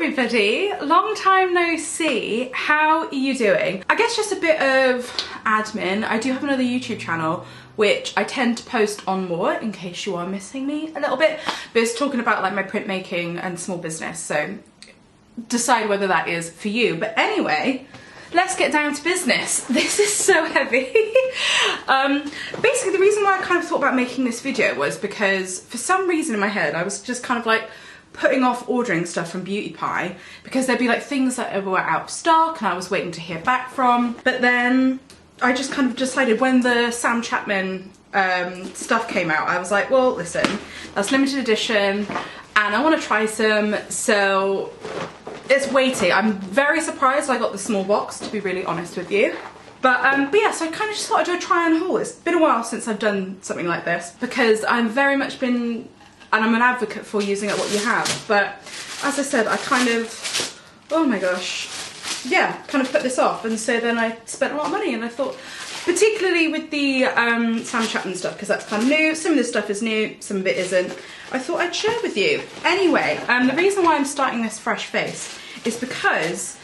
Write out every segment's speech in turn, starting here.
everybody, long time no see. How are you doing? I guess just a bit of admin. I do have another YouTube channel which I tend to post on more in case you are missing me a little bit, but it's talking about like my printmaking and small business, so decide whether that is for you. But anyway, let's get down to business. This is so heavy. Basically the reason why I kind of thought about making this video was because for some reason in my head I was just kind of like putting off ordering stuff from Beauty Pie because there'd be like things that were out of stock and I was waiting to hear back from. But then I just kind of decided when the Sam Chapman stuff came out, I was like, well, listen, that's limited edition and I want to try some, so it's waiting. I'm very surprised I got the small box, to be really honest with you. But yeah, so I kind of just thought I'd do a try on haul. It's been a while since I've done something like this because I'm very much been, and I'm an advocate for using up what you have. But as I said, I kind of, oh my gosh, yeah, kind of put this off. And so then I spent a lot of money and I thought, particularly with the Sam Chapman stuff, because that's kind of new. Some of this stuff is new, some of it isn't. I thought I'd share with you. Anyway, the reason why I'm starting this fresh face is because,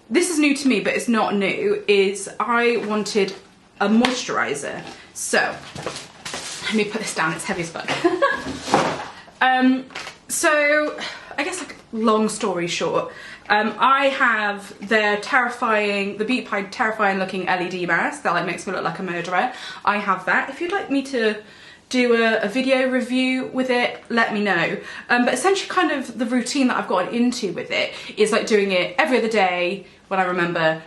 this is new to me, but it's not new, is I wanted a moisturiser. So, let me put this down, it's heavy as fuck. So, I guess like long story short, I have the Beauty Pie terrifying looking LED mask that like makes me look like a murderer. I have that. If you'd like me to do a video review with it, let me know. But essentially kind of the routine that I've gotten into with it is like doing it every other day when I remember,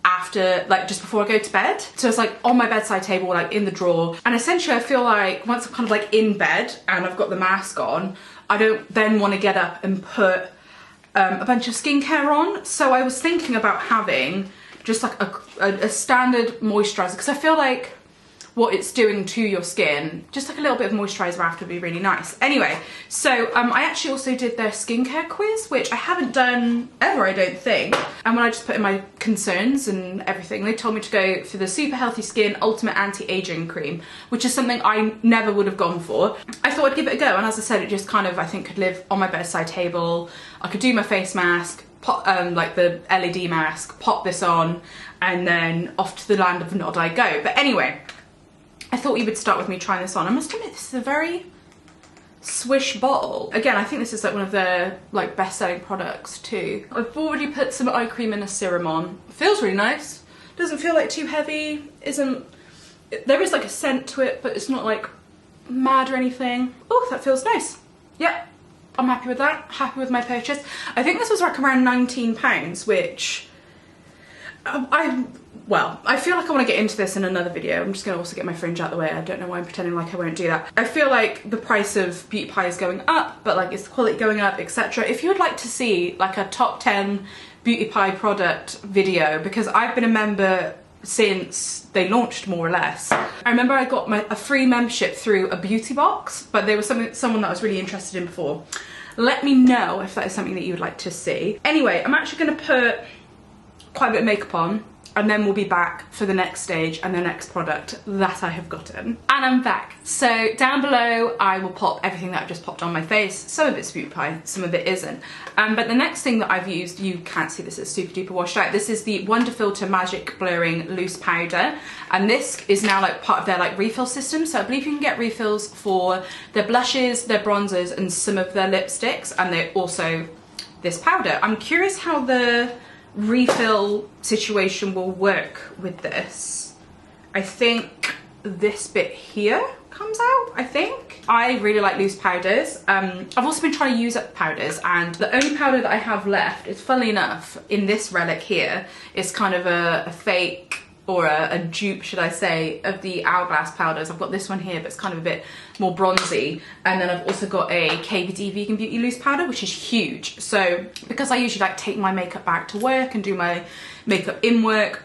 after, like just before I go to bed. So it's like on my bedside table, like in the drawer. And essentially I feel like once I'm kind of like in bed and I've got the mask on, I don't then want to get up and put a bunch of skincare on. So I was thinking about having just like a standard moisturiser, because I feel like what it's doing to your skin, just like a little bit of moisturiser after would be really nice. Anyway, so I actually also did their skincare quiz, which I haven't done ever, I don't think. And when I just put in my concerns and everything, they told me to go for the Super Healthy Skin Ultimate Anti-Aging Cream, which is something I never would have gone for. I thought I'd give it a go, and as I said, it just kind of, I think, could live on my bedside table. I could do my face mask, pop, like the LED mask, pop this on, and then off to the land of Nod I go. But anyway, I thought you would start with me trying this on. I must admit, this is a very swish bottle. Again, I think this is like one of their like best-selling products too. I've already put some eye cream and a serum on. It feels really nice. Doesn't feel like too heavy. There is like a scent to it, but it's not like mad or anything. Oh, that feels nice. Yep, I'm happy with that. Happy with my purchase. I think this was like around £19, which I feel like I want to get into this in another video. I'm just going to also get my fringe out the way. I don't know why I'm pretending like I won't do that. I feel like the price of Beauty Pie is going up, but like is the quality going up, etc. If you would like to see like a top 10 Beauty Pie product video, because I've been a member since they launched, more or less. I remember I got a free membership through a beauty box, but they were someone that I was really interested in before. Let me know if that is something that you would like to see. Anyway, I'm actually going to put quite a bit of makeup on, and then we'll be back for the next stage and the next product that I have gotten. And I'm back. So down below I will pop everything that I've just popped on my face. Some of it's Beauty Pie, some of it isn't. But the next thing that I've used, you can't see this, it's super duper washed out. This is the Wonder Filter Magic Blurring Loose Powder. And this is now like part of their like refill system. So I believe you can get refills for their blushes, their bronzers, and some of their lipsticks. And they also this powder. I'm curious how the refill situation will work with this. I think this bit here comes out, I think. I really like loose powders. I've also been trying to use up powders, and the only powder that I have left is, funnily enough, in this relic here, is kind of a fake, or a dupe, should I say, of the Hourglass powders. I've got this one here, but it's kind of a bit more bronzy. And then I've also got a KVD Vegan Beauty Loose Powder, which is huge. So, because I usually like take my makeup back to work and do my makeup in work,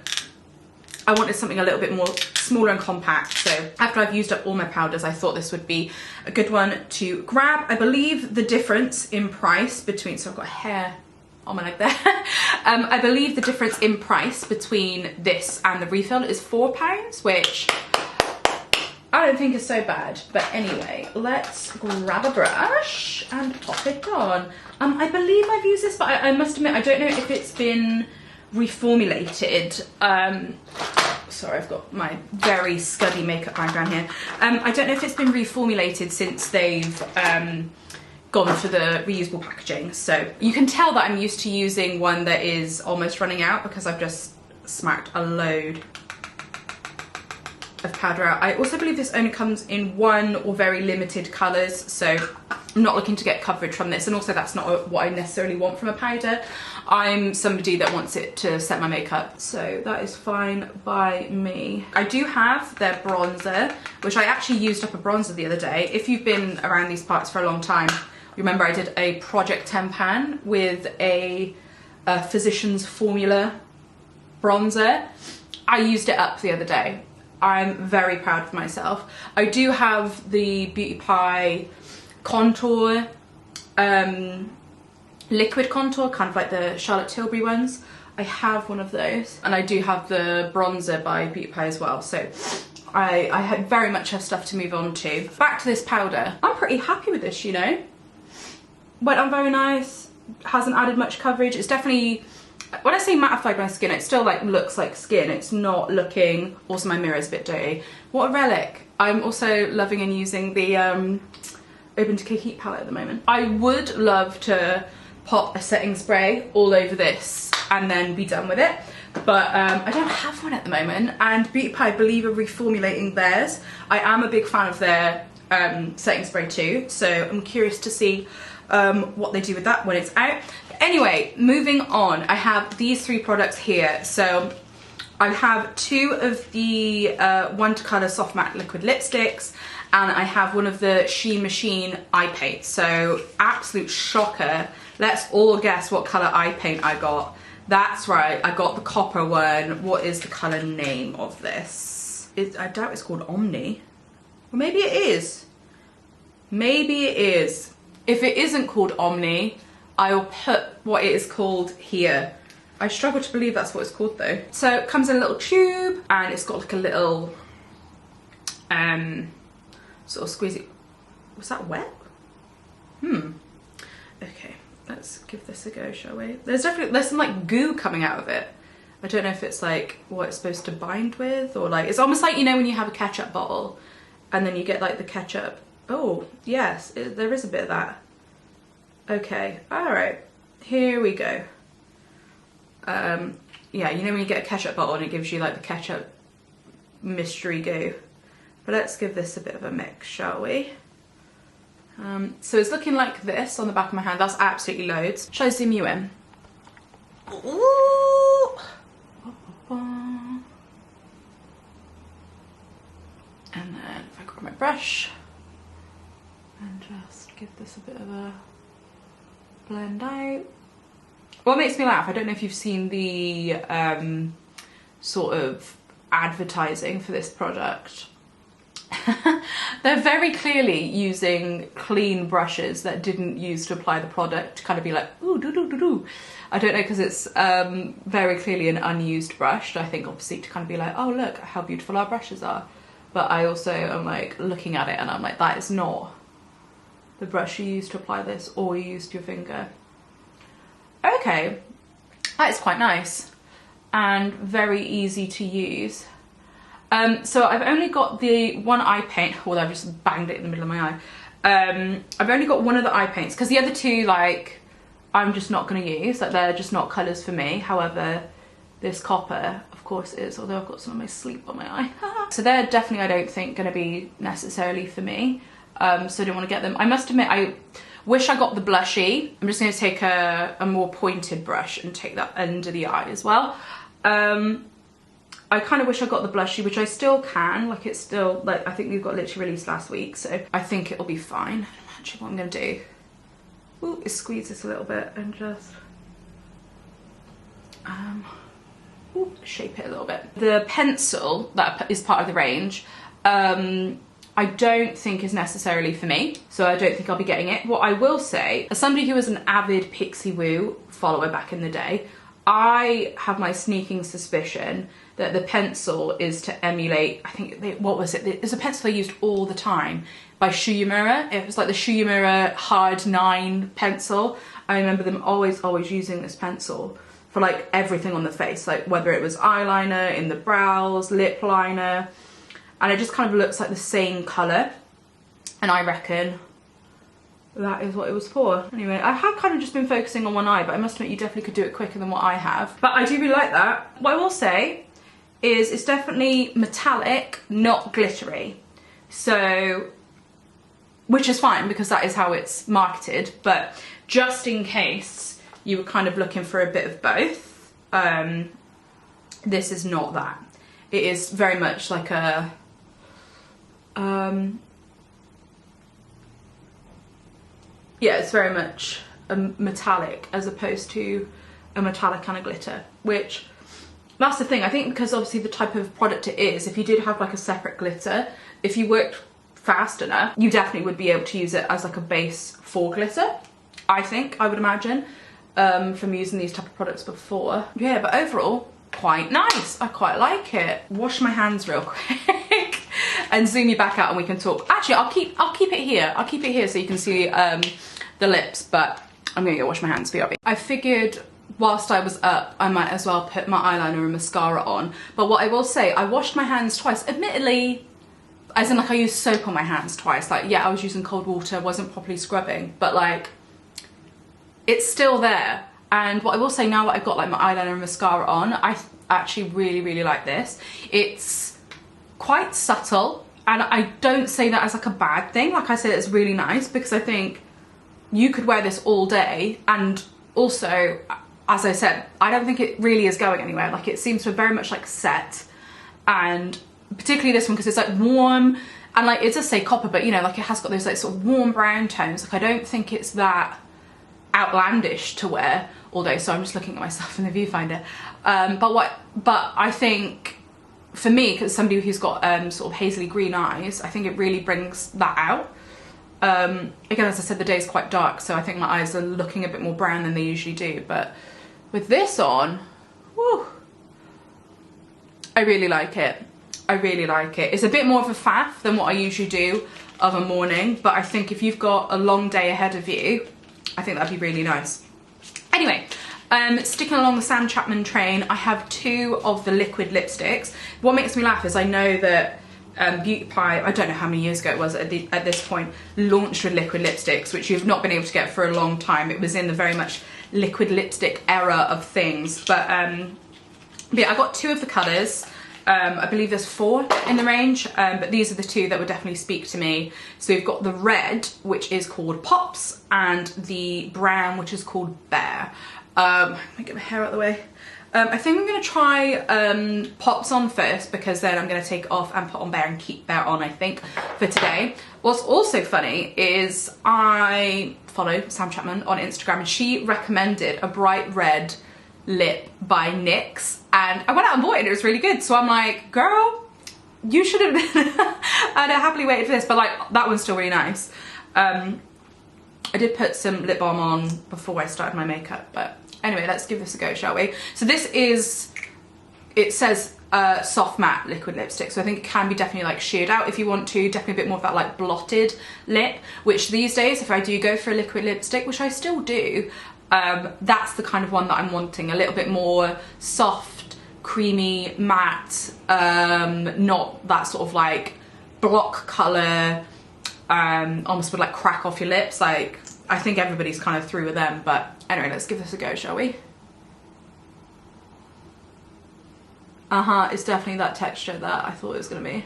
I wanted something a little bit more smaller and compact. So after I've used up all my powders, I thought this would be a good one to grab. I believe the difference in price between, so I've got hair on my leg there. I believe the difference in price between this and the refill is £4, which I don't think it's so bad. But anyway, let's grab a brush and pop it on. I believe I've used this, but I must admit, I don't know if it's been reformulated. Sorry, I've got my very scuddy makeup background here. I don't know if it's been reformulated since they've gone for the reusable packaging. So you can tell that I'm used to using one that is almost running out because I've just smacked a load of powder out. I also believe this only comes in one or very limited colours, so I'm not looking to get coverage from this, and also that's not what I necessarily want from a powder. I'm somebody that wants it to set my makeup, so that is fine by me. I do have their bronzer, which I actually used up a bronzer the other day. If you've been around these parts for a long time, remember I did a Project 10 pan with a Physicians Formula bronzer. I used it up the other day. I'm very proud of myself. I do have the Beauty Pie contour, liquid contour, kind of like the Charlotte Tilbury ones. I have one of those, and I do have the bronzer by Beauty Pie as well, so I very much have stuff to move on to. Back to this powder. I'm pretty happy with this, you know. Went on very nice, hasn't added much coverage. It's definitely, when I say mattified my skin, it still like looks like skin. It's not looking, also my mirror is a bit dirty. What a relic. I'm also loving and using the Open to Cake Heat palette at the moment. I would love to pop a setting spray all over this and then be done with it, but I don't have one at the moment, and Beauty Pie, I believe, are reformulating theirs. I am a big fan of their setting spray too, so I'm curious to see what they do with that when it's out. Anyway, moving on, I have these three products here. So I have two of the One to Colour Soft Matte Liquid Lipsticks, and I have one of the She Machine eye paints. So absolute shocker. Let's all guess what colour eye paint I got. That's right, I got the copper one. What is the colour name of this? I doubt it's called Omni. Or maybe it is. Maybe it is. If it isn't called Omni, I'll put what it is called here. I struggle to believe that's what it's called though. So it comes in a little tube, and it's got like a little sort of squeezy. Was that wet? Okay, let's give this a go, shall we? There's some like goo coming out of it. I don't know if it's like what it's supposed to bind with, or like, it's almost like, you know, when you have a ketchup bottle and then you get like the ketchup. Oh yes, there is a bit of that. Okay, all right, here we go. Yeah, you know when you get a ketchup bottle and it gives you like the ketchup mystery goo. But let's give this a bit of a mix, shall we? So it's looking like this on the back of my hand. That's absolutely loads. Shall I zoom you in? Ooh. And then if I grab my brush and just give this a bit of a blend out. What makes me laugh, I don't know if you've seen the sort of advertising for this product. They're very clearly using clean brushes that didn't use to apply the product to kind of be like, ooh, do do do do. I don't know, because it's very clearly an unused brush. I think obviously to kind of be like, oh look how beautiful our brushes are. But I also am like looking at it and I'm like, that is not the brush you used to apply this, or you used your finger. Okay, that is quite nice and very easy to use. So I've only got the one eye paint, although I've just banged it in the middle of my eye. I've only got one of the eye paints because the other two, like, I'm just not going to use, like they're just not colours for me. However, this copper of course is, although I've got some of my sleep on my eye. So they're definitely, I don't think, going to be necessarily for me. So I don't want to get them. I must admit, I wish I got the blushy. I'm just going to take a more pointed brush and take that under the eye as well. I kind of wish I got the blushy, which I still can, like it's still, like I think we've got literally released last week, so I think it'll be fine. Actually, what I'm going to do is squeeze this a little bit and just shape it a little bit. The pencil that is part of the range, I don't think is necessarily for me, so I don't think I'll be getting it. What I will say, as somebody who was an avid Pixie Woo follower back in the day, I have my sneaking suspicion that the pencil is to emulate, I think, what was it? There's a pencil I used all the time by HIYAAAAA. It was like the HIYAAAAA Hard 9 pencil. I remember them always using this pencil for like everything on the face, like whether it was eyeliner, in the brows, lip liner, and it just kind of looks like the same colour. And I reckon that is what it was for. Anyway, I have kind of just been focusing on one eye, but I must admit you definitely could do it quicker than what I have. But I do really like that. What I will say is it's definitely metallic, not glittery. So, which is fine because that is how it's marketed, but just in case you were kind of looking for a bit of both, this is not that. It is very much like a, yeah, it's very much a metallic as opposed to a metallic kind of glitter, which, that's the thing. I think because obviously the type of product it is, if you did have like a separate glitter, if you worked fast enough, you definitely would be able to use it as like a base for glitter, I think, I would imagine, from using these type of products before. Yeah, but overall, quite nice. I quite like it. Wash my hands real quick and zoom you back out and we can talk. Actually, I'll keep it here. I'll keep it here so you can see the lips, but I'm gonna go wash my hands, BRB. I figured whilst I was up, I might as well put my eyeliner and mascara on. But what I will say, I washed my hands twice, admittedly, as in like I used soap on my hands twice. Like, yeah, I was using cold water, wasn't properly scrubbing, but like, it's still there. And what I will say, now that I've got like my eyeliner and mascara on, I actually really like this. It's quite subtle, and I don't say that as like a bad thing. Like I said, it's really nice because I think you could wear this all day, and also, as I said, I don't think it really is going anywhere. Like, it seems to very much like set, and particularly this one because it's like warm, and like it does say copper, but you know, like it has got those like sort of warm brown tones. Like, I don't think it's that outlandish to wear all day. So I'm just looking at myself in the viewfinder. But I think for me, because somebody who's got sort of hazily green eyes, I think it really brings that out. Again, as I said, the day is quite dark, so I think my eyes are looking a bit more brown than they usually do. But with this on, whew, I really like it. I really like it. It's a bit more of a faff than what I usually do of a morning, but I think if you've got a long day ahead of you, I think that'd be really nice. Anyway, sticking along the Sam Chapman train, I have 2 of the liquid lipsticks. What makes me laugh is I know that Beauty Pie, I don't know how many years ago it was at this point, launched with liquid lipsticks, which you've not been able to get for a long time. It was in the very much liquid lipstick era of things. But yeah, I got 2 of the colours. I believe there's 4 in the range, but these are the 2 that would definitely speak to me. So we've got the red, which is called Pops, and the brown, which is called Bear. Let me get my hair out of the way. I think I'm going to try Pops on first, because then I'm going to take it off and put on Bear and keep Bear on, I think, for today. What's also funny is I follow Sam Chapman on Instagram, and she recommended a bright red lip by NYX, and I went out and bought it and it was really good. So I'm like, girl, you should have been I'd have happily waited for this, but like, that one's still really nice. I did put some lip balm on before I started my makeup, but anyway, let's give this a go, shall we? So this is, it says soft matte liquid lipstick, so I think it can be definitely like sheared out if you want to, definitely a bit more of that like blotted lip, which these days, if I do go for a liquid lipstick, which I still do, that's the kind of one that I'm wanting, a little bit more soft, creamy, matte, not that sort of like block colour, almost would like crack off your lips. Like, I think everybody's kind of through with them, but anyway, let's give this a go, shall we? It's definitely that texture that I thought it was going to be.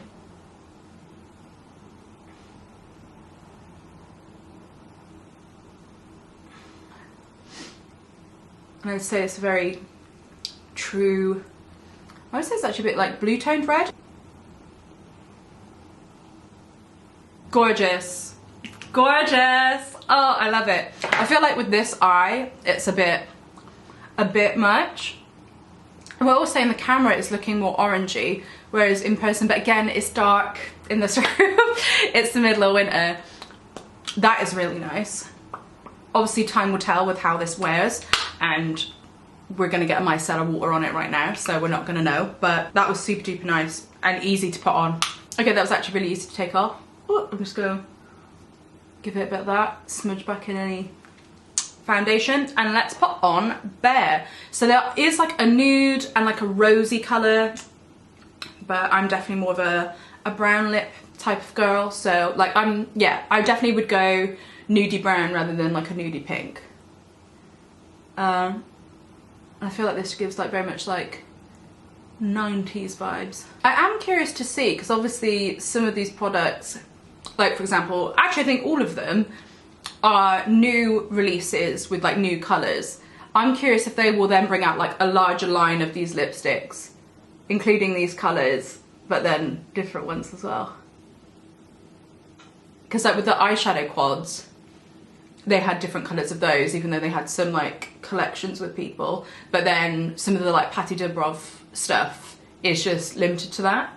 And I'd say it's a very true, I would say it's actually a bit like blue toned red. Gorgeous, gorgeous. Oh, I love it. I feel like with this eye, it's a bit much. Well, I will say in the camera it's looking more orangey, whereas in person, but again, it's dark in this room. It's the middle of winter. That is really nice. Obviously time will tell with how this wears, and we're gonna get a micellar water on it right now, so we're not gonna know. But that was super duper nice and easy to put on. Okay, that was actually really easy to take off. Oh, I'm just gonna give it a bit of that, smudge back in any foundation, and let's put on Bare. So there is like a nude and like a rosy colour, but I'm definitely more of a brown lip type of girl. So like I definitely would go nudie brown rather than like a nudie pink. I feel like this gives like very much like 90s vibes. I am curious to see, because obviously some of these products, like for example, actually I think all of them are new releases with like new colours. I'm curious if they will then bring out like a larger line of these lipsticks, including these colours, but then different ones as well. Because like with the eyeshadow quads, they had different colours of those, even though they had some like collections with people, but then some of the like Patti Dubrow stuff is just limited to that.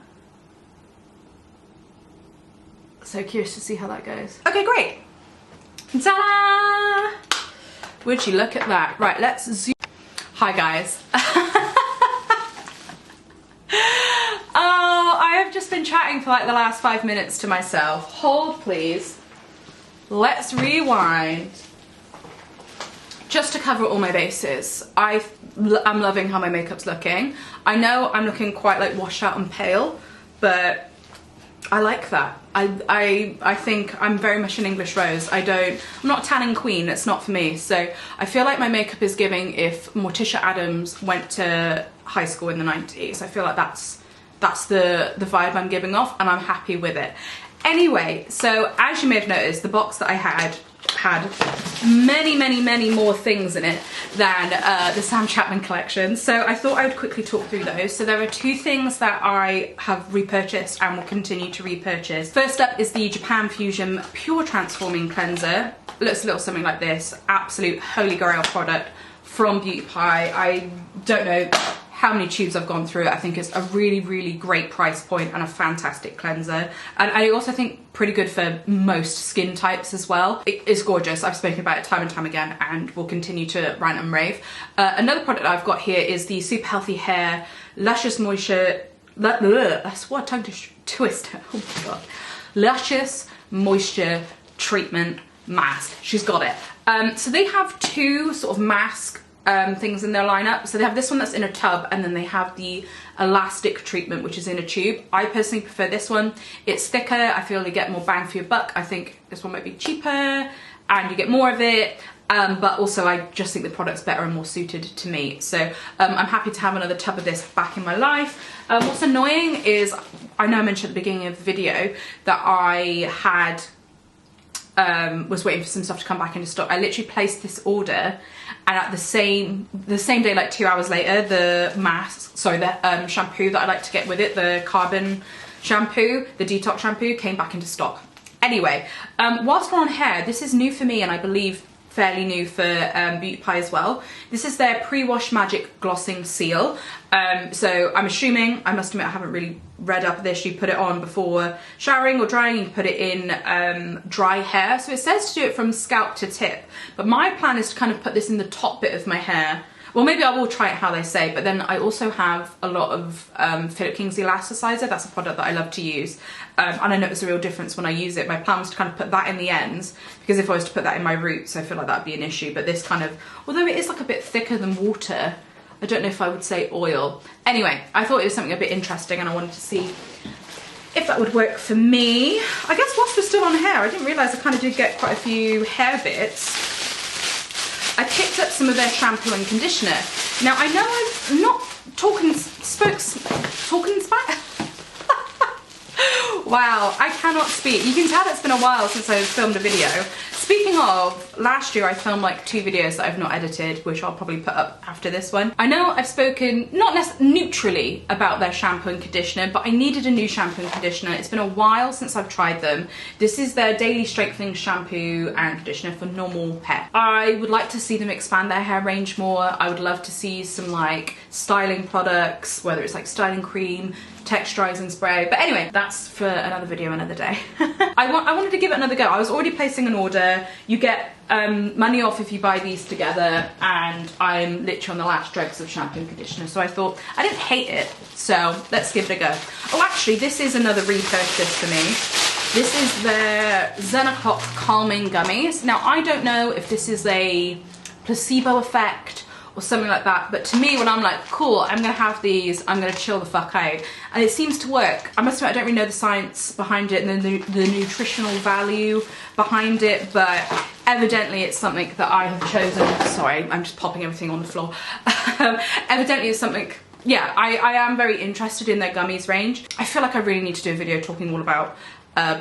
So curious to see how that goes. Okay, great. Ta-da! Would you look at that? Right, let's zoom. Hi guys. Oh, I have just been chatting for like the last 5 minutes to myself. Hold please. Let's rewind. Just to cover all my bases. I'm loving how my makeup's looking. I know I'm looking quite like washed out and pale, but I like that. I think I'm very much an English rose. I'm not a tanning queen, it's not for me. So I feel like my makeup is giving if Morticia Addams went to high school in the 90s. I feel like that's the vibe I'm giving off, and I'm happy with it. Anyway, so as you may have noticed, the box that I had many more things in it than the Sam Chapman collection. So I thought I would quickly talk through those. So there are two things that I have repurchased and will continue to repurchase. First up is the Japan Fusion Pure Transforming Cleanser. Looks a little something like this. Absolute holy grail product from Beauty Pie. I don't know how many tubes I've gone through. I think it's a really great price point and a fantastic cleanser, and I also think pretty good for most skin types as well. It is gorgeous. I've spoken about it time and time again and will continue to rant and rave. Another product I've got here is the Super Healthy Hair Luscious Moisture, that's what tongue twister, oh my god, Luscious Moisture Treatment Mask. She's got it. So they have two sort of mask things in their lineup. So they have this one that's in a tub, and then they have the elastic treatment, which is in a tube. I personally prefer this one. It's thicker. I feel you get more bang for your buck. I think this one might be cheaper and you get more of it, but also I just think the product's better and more suited to me. So I'm happy to have another tub of this back in my life. What's annoying is, I know I mentioned at the beginning of the video that I had was waiting for some stuff to come back into stock. I literally placed this order, and at the same day, like 2 hours later, the shampoo that I like to get with it, the carbon shampoo, the detox shampoo, came back into stock. Anyway, whilst we're on hair, this is new for me, and I believe fairly new for Beauty Pie as well. This is their Pre-Wash Magic Glossing Seal. So I'm assuming, I must admit I haven't really read up this, you put it on before showering or drying, you put it in dry hair. So it says to do it from scalp to tip, but my plan is to kind of put this in the top bit of my hair. Well, maybe I will try it how they say, but then I also have a lot of Philip King's Elasticizer. That's a product that I love to use. And I notice a real difference when I use it. My plan was to kind of put that in the ends, because if I was to put that in my roots, I feel like that would be an issue. But this kind of, although it is like a bit thicker than water, I don't know if I would say oil. Anyway, I thought it was something a bit interesting, and I wanted to see if that would work for me. I guess whilst we're still on hair, I didn't realise I kind of did get quite a few hair bits. I picked up some of their shampoo and conditioner. Now I know I'm not talking Wow, I cannot speak. You can tell it's been a while since I've filmed a video. Speaking of, last year I filmed like 2 videos that I've not edited, which I'll probably put up after this one. I know I've spoken, not necessarily neutrally, about their shampoo and conditioner, but I needed a new shampoo and conditioner. It's been a while since I've tried them. This is their Daily Strengthening Shampoo and Conditioner for normal hair. I would like to see them expand their hair range more. I would love to see some like styling products, whether it's like styling cream, texturizing spray. But anyway, that's for another video another day. I wanted to give it another go. I was already placing an order. You get money off if you buy these together, and I'm literally on the last dregs of shampoo and conditioner, so I thought I didn't hate it, so let's give it a go. Oh, actually, this is another repurchase for me. This is their Zen O'Clock Calming Gummies. Now, I don't know if this is a placebo effect or something like that, but to me, when I'm like, cool, I'm gonna have these, I'm gonna chill the fuck out, and it seems to work. I must admit, I don't really know the science behind it and the nutritional value behind it, but evidently it's something that I have chosen. Sorry, I'm just popping everything on the floor. Evidently it's something, yeah, I am very interested in their gummies range. I feel like I really need to do a video talking all about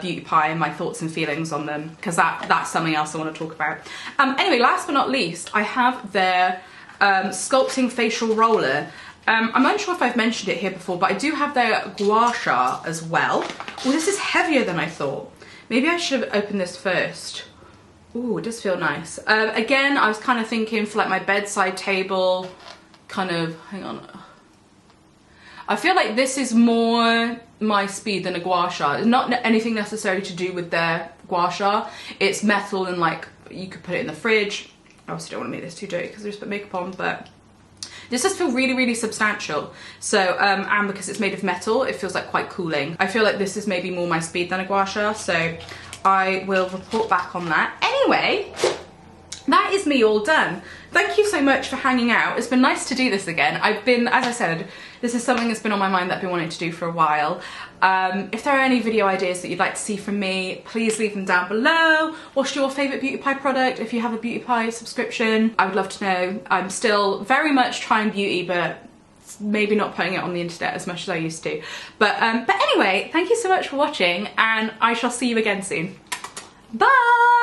Beauty Pie and my thoughts and feelings on them, because that's something else I want to talk about. Anyway, last but not least, I have their sculpting facial roller. I'm unsure if I've mentioned it here before, but I do have their gua sha as well. Well, this is heavier than I thought. Maybe I should have opened this first. Ooh, it does feel nice. Again, I was kind of thinking for like my bedside table, kind of, hang on. I feel like this is more my speed than a gua sha. It's not anything necessarily to do with their gua sha. It's metal and like, you could put it in the fridge. I obviously don't want to make this too dirty because I just put makeup on, but this does feel really, really substantial. So, and because it's made of metal, it feels like quite cooling. I feel like this is maybe more my speed than a gua sha, so I will report back on that. Anyway, that is me all done. Thank you so much for hanging out. It's been nice to do this again. I've been, as I said, this is something that's been on my mind that I've been wanting to do for a while. If there are any video ideas that you'd like to see from me, please leave them down below. What's your favourite Beauty Pie product? If you have a Beauty Pie subscription, I would love to know. I'm still very much trying beauty, but maybe not putting it on the internet as much as I used to. But anyway, thank you so much for watching, and I shall see you again soon. Bye!